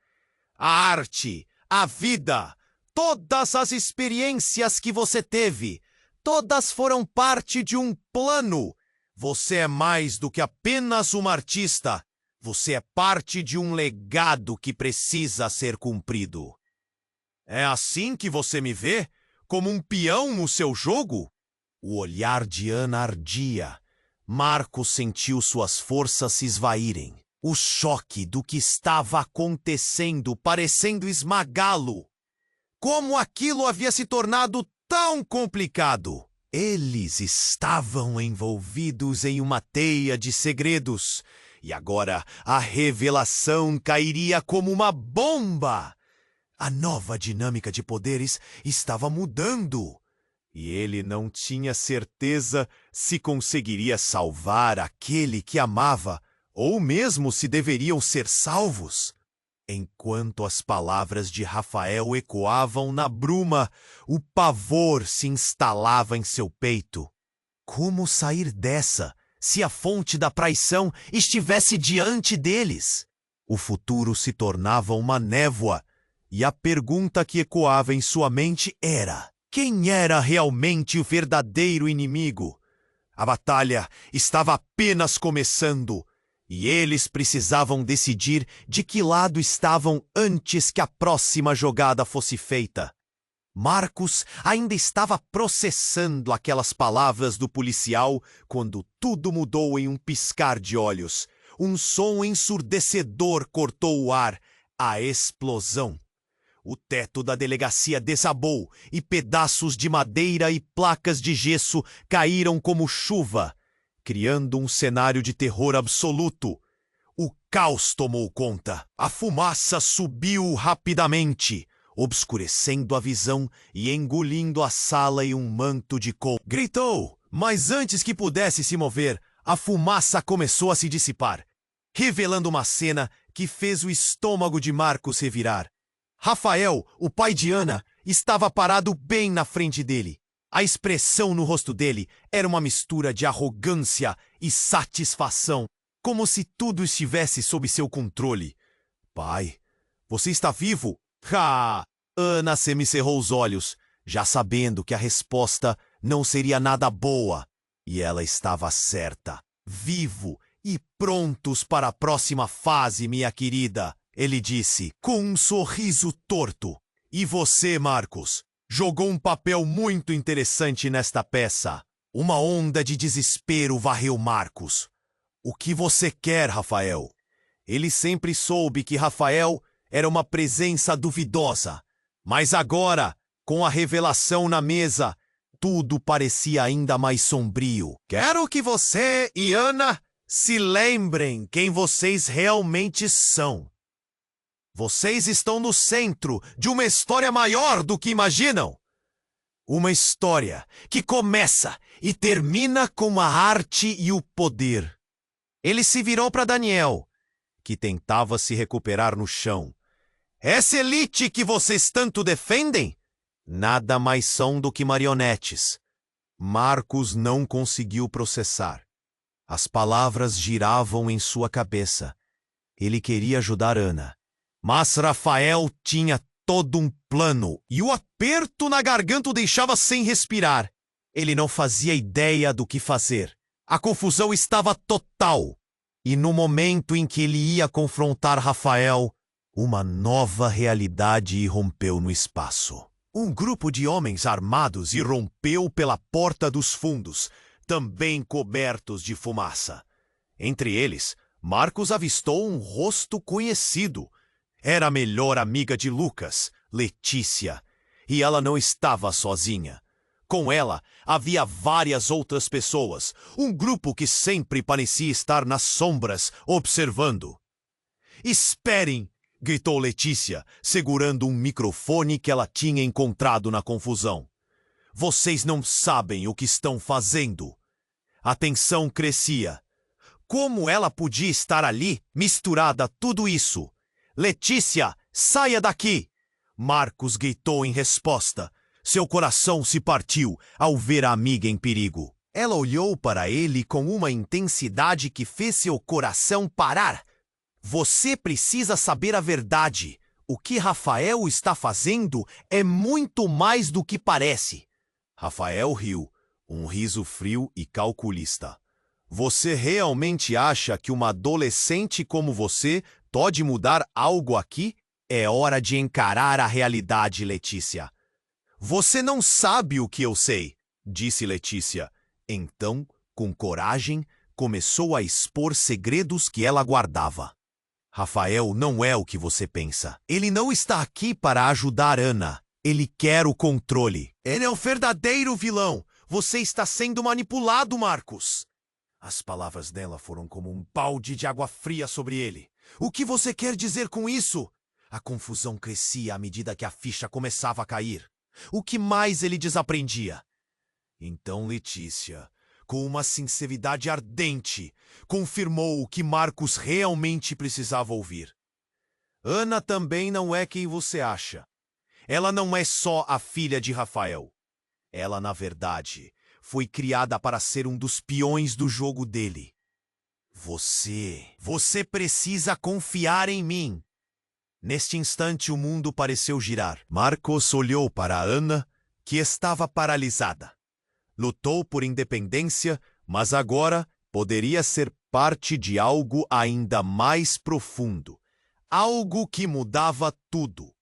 [SPEAKER 1] A arte, a vida, todas as experiências que você teve, todas foram parte de um plano. Você é mais do que apenas uma artista. Você é parte de um legado que precisa ser cumprido. É assim que você me vê? Como um peão no seu jogo? O olhar de Ana ardia. Marcos sentiu suas forças se esvaírem. O choque do que estava acontecendo parecendo esmagá-lo. Como aquilo havia se tornado tão complicado? Eles estavam envolvidos em uma teia de segredos. E agora a revelação cairia como uma bomba. A nova dinâmica de poderes estava mudando. E ele não tinha certeza se conseguiria salvar aquele que amava, ou mesmo se deveriam ser salvos. Enquanto as palavras de Rafael ecoavam na bruma, o pavor se instalava em seu peito. Como sair dessa, se a fonte da traição estivesse diante deles? O futuro se tornava uma névoa, e a pergunta que ecoava em sua mente era: quem era realmente o verdadeiro inimigo? A batalha estava apenas começando, e eles precisavam decidir de que lado estavam antes que a próxima jogada fosse feita. Marcos ainda estava processando aquelas palavras do policial quando tudo mudou em um piscar de olhos. Um som ensurdecedor cortou o ar. A explosão. O teto da delegacia desabou e pedaços de madeira e placas de gesso caíram como chuva, criando um cenário de terror absoluto. O caos tomou conta. A fumaça subiu rapidamente, obscurecendo a visão e engolindo a sala em um manto de cor. Gritou, mas antes que pudesse se mover, a fumaça começou a se dissipar, revelando uma cena que fez o estômago de Marcos revirar. Rafael, o pai de Ana, estava parado bem na frente dele. A expressão no rosto dele era uma mistura de arrogância e satisfação, como se tudo estivesse sob seu controle. Pai, você está vivo? Ah! Ana semicerrou os olhos, já sabendo que a resposta não seria nada boa. E ela estava certa. Vivo e prontos para a próxima fase, minha querida. Ele disse, com um sorriso torto. E você, Marcos, jogou um papel muito interessante nesta peça. Uma onda de desespero varreu Marcos. O que você quer, Rafael? Ele sempre soube que Rafael era uma presença duvidosa. Mas agora, com a revelação na mesa, tudo parecia ainda mais sombrio. Quero que você e Ana se lembrem quem vocês realmente são. Vocês estão no centro de uma história maior do que imaginam. Uma história que começa e termina com a arte e o poder. Ele se virou para Daniel, que tentava se recuperar no chão. Essa elite que vocês tanto defendem? Nada mais são do que marionetes. Marcos não conseguiu processar. As palavras giravam em sua cabeça. Ele queria ajudar Ana. Mas Rafael tinha todo um plano e o aperto na garganta o deixava sem respirar. Ele não fazia ideia do que fazer. A confusão estava total. E no momento em que ele ia confrontar Rafael, uma nova realidade irrompeu no espaço. Um grupo de homens armados irrompeu pela porta dos fundos, também cobertos de fumaça. Entre eles, Marcos avistou um rosto conhecido. Era a melhor amiga de Lucas, Letícia, e ela não estava sozinha. Com ela, havia várias outras pessoas, um grupo que sempre parecia estar nas sombras, observando. Esperem! Gritou Letícia, segurando um microfone que ela tinha encontrado na confusão. Vocês não sabem o que estão fazendo. A tensão crescia. Como ela podia estar ali, misturada a tudo isso? Letícia, saia daqui! Marcos gritou em resposta. Seu coração se partiu ao ver a amiga em perigo. Ela olhou para ele com uma intensidade que fez seu coração parar. Você precisa saber a verdade. O que Rafael está fazendo é muito mais do que parece. Rafael riu, um riso frio e calculista. Você realmente acha que uma adolescente como você pode mudar algo aqui? É hora de encarar a realidade, Letícia. Você não sabe o que eu sei, disse Letícia. Então, com coragem, começou a expor segredos que ela guardava. Rafael não é o que você pensa. Ele não está aqui para ajudar Ana. Ele quer o controle. Ele é o verdadeiro vilão. Você está sendo manipulado, Marcos. As palavras dela foram como um balde de água fria sobre ele. O que você quer dizer com isso? A confusão crescia à medida que a ficha começava a cair. O que mais ele desaprendia? Então Letícia, com uma sinceridade ardente, confirmou o que Marcos realmente precisava ouvir. Ana também não é quem você acha. Ela não é só a filha de Rafael. Ela, na verdade, foi criada para ser um dos peões do jogo dele. Você precisa confiar em mim. Neste instante, o mundo pareceu girar. Marcos olhou para Ana, que estava paralisada. Lutou por independência, mas agora poderia ser parte de algo ainda mais profundo. Algo que mudava tudo.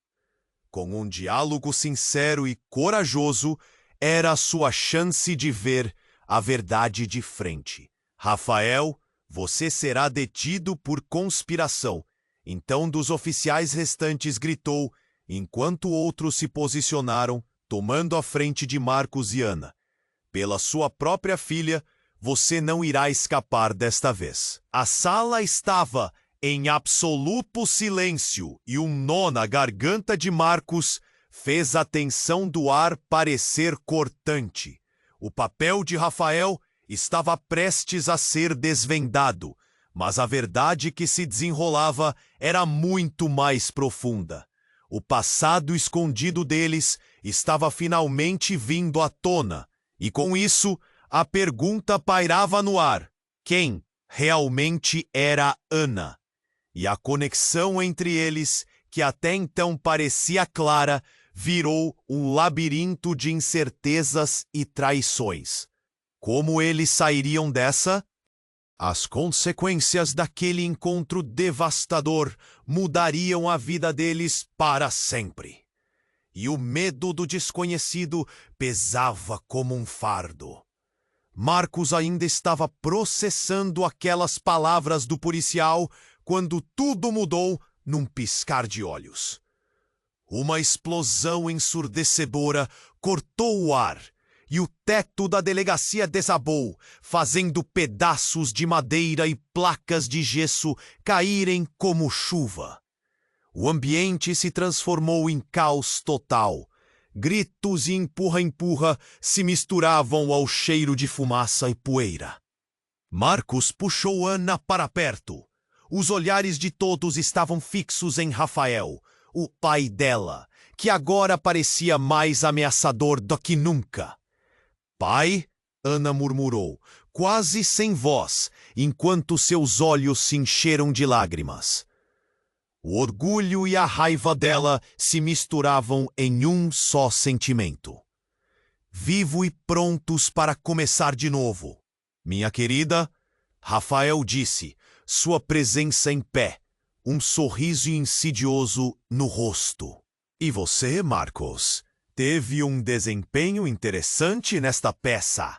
[SPEAKER 1] Com um diálogo sincero e corajoso, era a sua chance de ver a verdade de frente. Rafael, você será detido por conspiração. Então, dos oficiais restantes gritou, enquanto outros se posicionaram, tomando a frente de Marcos e Ana. Pela sua própria filha, você não irá escapar desta vez. A sala estava em absoluto silêncio e um nó na garganta de Marcos fez a tensão do ar parecer cortante. O papel de Rafael estava prestes a ser desvendado, mas a verdade que se desenrolava era muito mais profunda. O passado escondido deles estava finalmente vindo à tona, e com isso, a pergunta pairava no ar: quem realmente era Ana? E a conexão entre eles, que até então parecia clara, virou um labirinto de incertezas e traições. Como eles sairiam dessa? As consequências daquele encontro devastador mudariam a vida deles para sempre. E o medo do desconhecido pesava como um fardo. Marcos ainda estava processando aquelas palavras do policial quando tudo mudou num piscar de olhos. Uma explosão ensurdecedora cortou o ar e o teto da delegacia desabou, fazendo pedaços de madeira e placas de gesso caírem como chuva. O ambiente se transformou em caos total. Gritos e empurra-empurra se misturavam ao cheiro de fumaça e poeira. Marcos puxou Ana para perto. Os olhares de todos estavam fixos em Rafael, o pai dela, que agora parecia mais ameaçador do que nunca. Pai? Ana murmurou, quase sem voz, enquanto seus olhos se encheram de lágrimas. O orgulho e a raiva dela se misturavam em um só sentimento. Vivo e prontos para começar de novo. Minha querida, Rafael disse, sua presença em pé, um sorriso insidioso no rosto. E você, Marcos, teve um desempenho interessante nesta peça.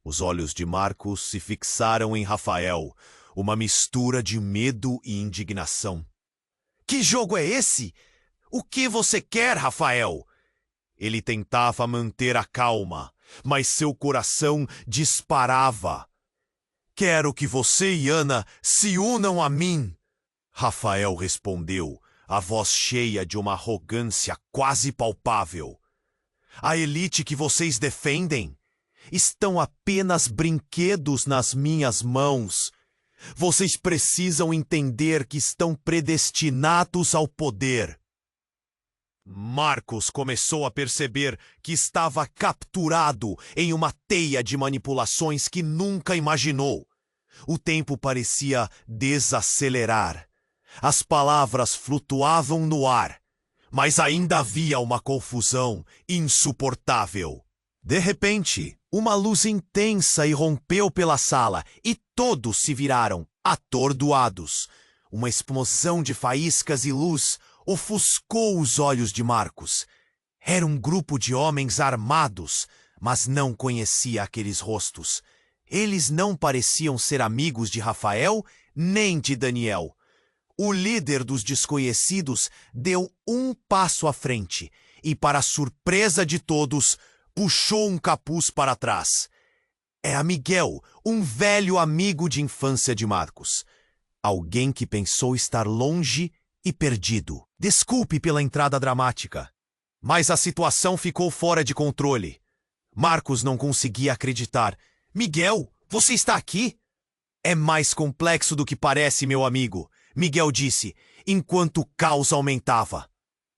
[SPEAKER 1] Os olhos de Marcos se fixaram em Rafael, uma mistura de medo e indignação. Que jogo é esse? O que você quer, Rafael? Ele tentava manter a calma, mas seu coração disparava. Quero que você e Ana se unam a mim. Rafael respondeu, a voz cheia de uma arrogância quase palpável. A elite que vocês defendem estão apenas brinquedos nas minhas mãos. Vocês precisam entender que estão predestinados ao poder. Marcos começou a perceber que estava capturado em uma teia de manipulações que nunca imaginou. O tempo parecia desacelerar. As palavras flutuavam no ar, mas ainda havia uma confusão insuportável. De repente, uma luz intensa irrompeu pela sala e todos se viraram, atordoados. Uma explosão de faíscas e luz ofuscou os olhos de Marcos. Era um grupo de homens armados, mas não conhecia aqueles rostos. Eles não pareciam ser amigos de Rafael nem de Daniel. O líder dos desconhecidos deu um passo à frente e, para a surpresa de todos, puxou um capuz para trás. Era Miguel, um velho amigo de infância de Marcos. Alguém que pensou estar longe e perdido. Desculpe pela entrada dramática, mas a situação ficou fora de controle. Marcos não conseguia acreditar. Miguel, você está aqui? É mais complexo do que parece, meu amigo, Miguel disse, enquanto o caos aumentava.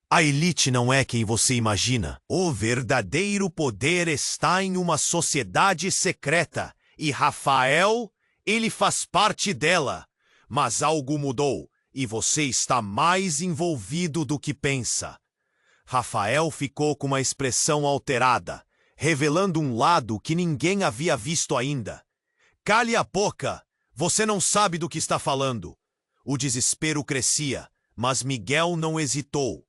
[SPEAKER 1] A elite não é quem você imagina. O verdadeiro poder está em uma sociedade secreta, e Rafael, ele faz parte dela. Mas algo mudou, e você está mais envolvido do que pensa. Rafael ficou com uma expressão alterada, revelando um lado que ninguém havia visto ainda. Cale a boca! Você não sabe do que está falando. O desespero crescia, mas Miguel não hesitou.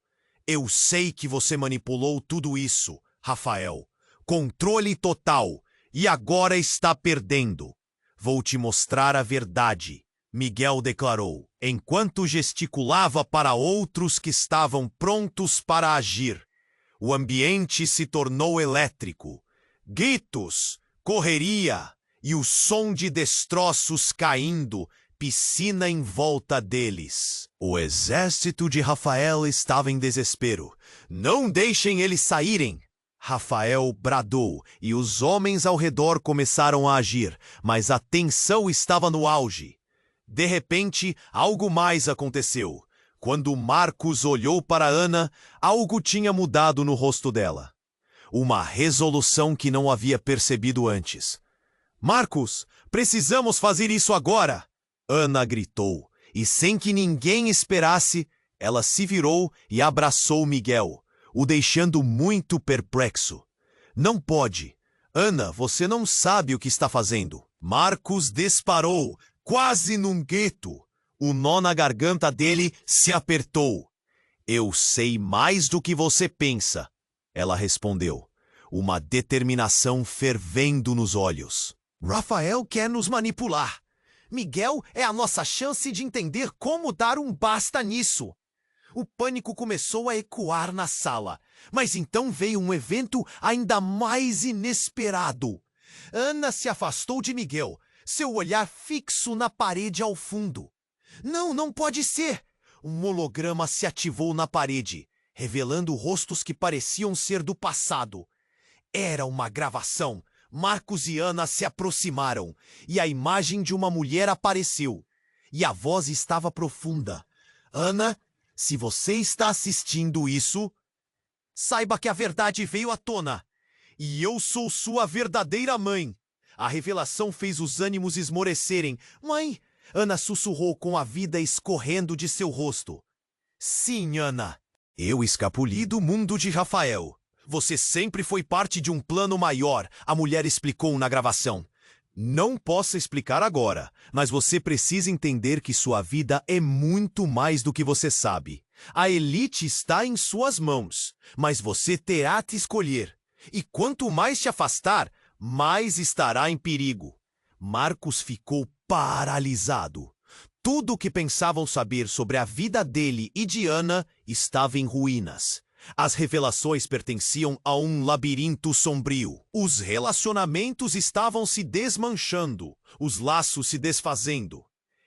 [SPEAKER 1] Eu sei que você manipulou tudo isso, Rafael. Controle total, e agora está perdendo. Vou te mostrar a verdade, Miguel declarou, enquanto gesticulava para outros que estavam prontos para agir. O ambiente se tornou elétrico. Gritos, correria e o som de destroços caindo, piscina em volta deles. O exército de Rafael estava em desespero. Não deixem eles saírem! Rafael bradou e os homens ao redor começaram a agir, mas a tensão estava no auge. De repente, algo mais aconteceu. Quando Marcos olhou para Ana, algo tinha mudado no rosto dela. Uma resolução que não havia percebido antes. Marcos, precisamos fazer isso agora! Ana gritou, e sem que ninguém esperasse, ela se virou e abraçou Miguel, o deixando muito perplexo. Não pode. Ana, você não sabe o que está fazendo. Marcos disparou, quase num grito. O nó na garganta dele se apertou. Eu sei mais do que você pensa, ela respondeu, uma determinação fervendo nos olhos. Rafael quer nos manipular. Miguel é a nossa chance de entender como dar um basta nisso. O pânico começou a ecoar na sala, mas então veio um evento ainda mais inesperado. Ana se afastou de Miguel, seu olhar fixo na parede ao fundo. Não pode ser! Um holograma se ativou na parede, revelando rostos que pareciam ser do passado. Era uma gravação. Marcos e Ana se aproximaram, e a imagem de uma mulher apareceu. E a voz estava profunda. Ana, se você está assistindo isso, saiba que a verdade veio à tona. E eu sou sua verdadeira mãe. A revelação fez os ânimos esmorecerem. Mãe, Ana sussurrou com a vida escorrendo de seu rosto. Sim, Ana. Eu escapuli do mundo de Rafael. Você sempre foi parte de um plano maior, a mulher explicou na gravação. Não posso explicar agora, mas você precisa entender que sua vida é muito mais do que você sabe. A elite está em suas mãos, mas você terá que escolher. E quanto mais te afastar, mais estará em perigo. Marcos ficou paralisado. Tudo o que pensavam saber sobre a vida dele e de Ana estava em ruínas. As revelações pertenciam a um labirinto sombrio. Os relacionamentos estavam se desmanchando, os laços se desfazendo.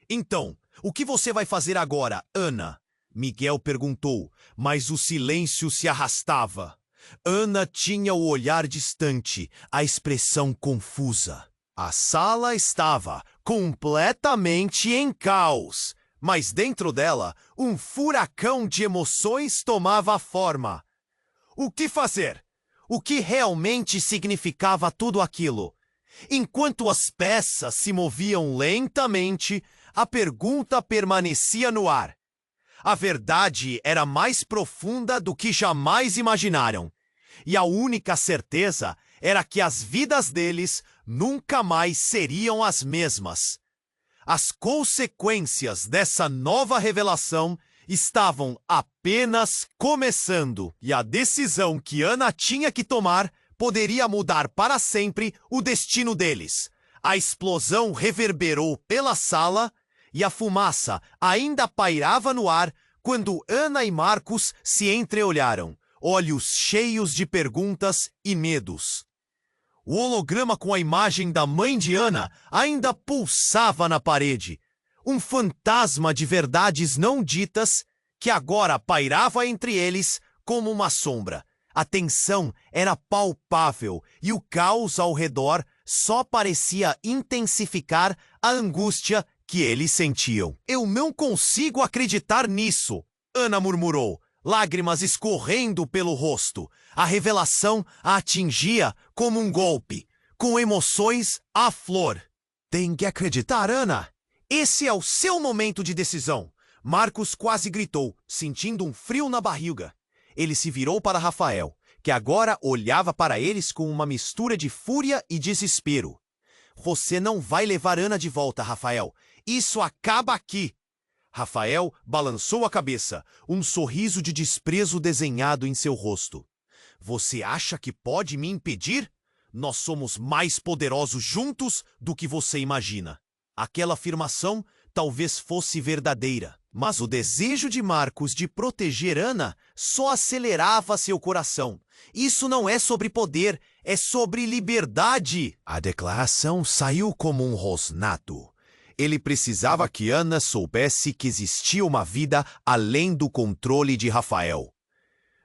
[SPEAKER 1] Então, o que você vai fazer agora, Ana? Miguel perguntou, mas o silêncio se arrastava. Ana tinha o olhar distante, a expressão confusa. A sala estava completamente em caos. Mas dentro dela, um furacão de emoções tomava forma. O que fazer? O que realmente significava tudo aquilo? Enquanto as peças se moviam lentamente, a pergunta permanecia no ar. A verdade era mais profunda do que jamais imaginaram, e a única certeza era que as vidas deles nunca mais seriam as mesmas. As consequências dessa nova revelação estavam apenas começando, e a decisão que Ana tinha que tomar poderia mudar para sempre o destino deles. A explosão reverberou pela sala e a fumaça ainda pairava no ar quando Ana e Marcos se entreolharam, olhos cheios de perguntas e medos. O holograma com a imagem da mãe de Ana ainda pulsava na parede, um fantasma de verdades não ditas que agora pairava entre eles como uma sombra. A tensão era palpável e o caos ao redor só parecia intensificar a angústia que eles sentiam. Eu não consigo acreditar nisso, Ana murmurou, lágrimas escorrendo pelo rosto. A revelação a atingia como um golpe, com emoções à flor. Tem que acreditar, Ana. Esse é o seu momento de decisão. Marcos quase gritou, sentindo um frio na barriga. Ele se virou para Rafael, que agora olhava para eles com uma mistura de fúria e desespero. Você não vai levar Ana de volta, Rafael. Isso acaba aqui. Rafael balançou a cabeça, um sorriso de desprezo desenhado em seu rosto. Você acha que pode me impedir? Nós somos mais poderosos juntos do que você imagina. Aquela afirmação talvez fosse verdadeira, mas o desejo de Marcos de proteger Ana só acelerava seu coração. Isso não é sobre poder, é sobre liberdade. A declaração saiu como um rosnado. Ele precisava que Ana soubesse que existia uma vida além do controle de Rafael.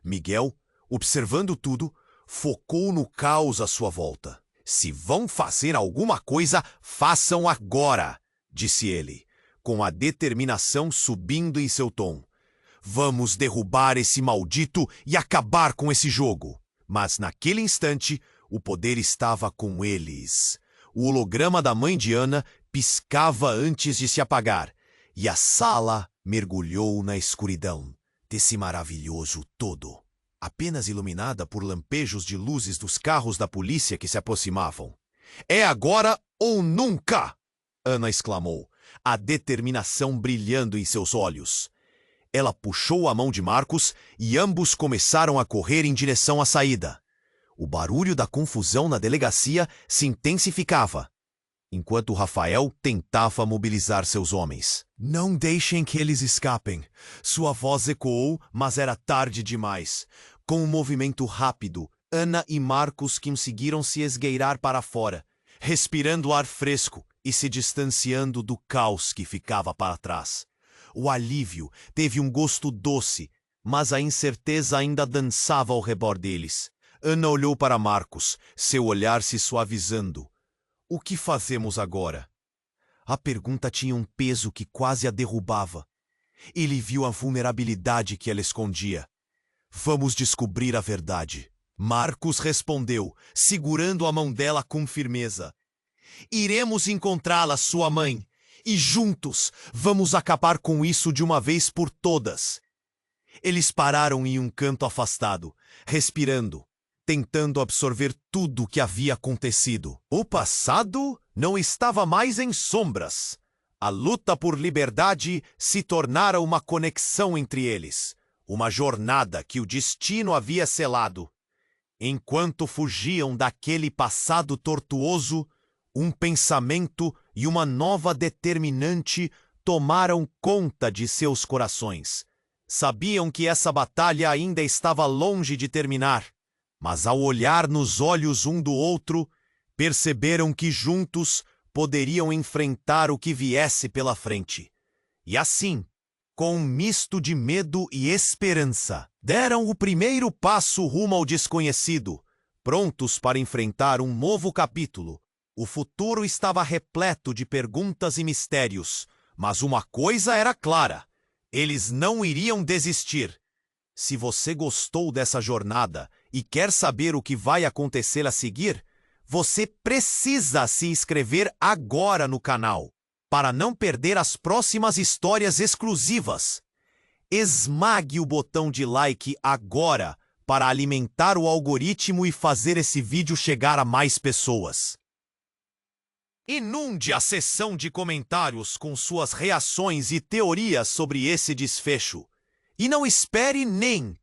[SPEAKER 1] Miguel, observando tudo, focou no caos à sua volta. Se vão fazer alguma coisa, façam agora, disse ele, com a determinação subindo em seu tom. Vamos derrubar esse maldito e acabar com esse jogo. Mas naquele instante, o poder estava com eles. O holograma da mãe de Ana piscava antes de se apagar, e a sala mergulhou na escuridão desse maravilhoso todo, apenas iluminada por lampejos de luzes dos carros da polícia que se aproximavam. É agora ou nunca! Ana exclamou, a determinação brilhando em seus olhos. Ela puxou a mão de Marcos e ambos começaram a correr em direção à saída. O barulho da confusão na delegacia se intensificava, enquanto Rafael tentava mobilizar seus homens. Não deixem que eles escapem. Sua voz ecoou, mas era tarde demais. Com um movimento rápido, Ana e Marcos conseguiram se esgueirar para fora, respirando ar fresco e se distanciando do caos que ficava para trás. O alívio teve um gosto doce, mas a incerteza ainda dançava ao redor deles. Ana olhou para Marcos, seu olhar se suavizando. O que fazemos agora? A pergunta tinha um peso que quase a derrubava. Ele viu a vulnerabilidade que ela escondia. Vamos descobrir a verdade. Marcos respondeu, segurando a mão dela com firmeza. Iremos encontrá-la, sua mãe, e juntos vamos acabar com isso de uma vez por todas. Eles pararam em um canto afastado, respirando, tentando absorver tudo o que havia acontecido. O passado não estava mais em sombras. A luta por liberdade se tornara uma conexão entre eles, uma jornada que o destino havia selado. Enquanto fugiam daquele passado tortuoso, um pensamento e uma nova determinante tomaram conta de seus corações. Sabiam que essa batalha ainda estava longe de terminar, mas ao olhar nos olhos um do outro, perceberam que juntos poderiam enfrentar o que viesse pela frente. E assim, com um misto de medo e esperança, deram o primeiro passo rumo ao desconhecido, prontos para enfrentar um novo capítulo. O futuro estava repleto de perguntas e mistérios, mas uma coisa era clara: eles não iriam desistir. Se você gostou dessa jornada e quer saber o que vai acontecer a seguir, você precisa se inscrever agora no canal para não perder as próximas histórias exclusivas. Esmague o botão de like agora para alimentar o algoritmo e fazer esse vídeo chegar a mais pessoas. Inunde a seção de comentários com suas reações e teorias sobre esse desfecho. E não espere nem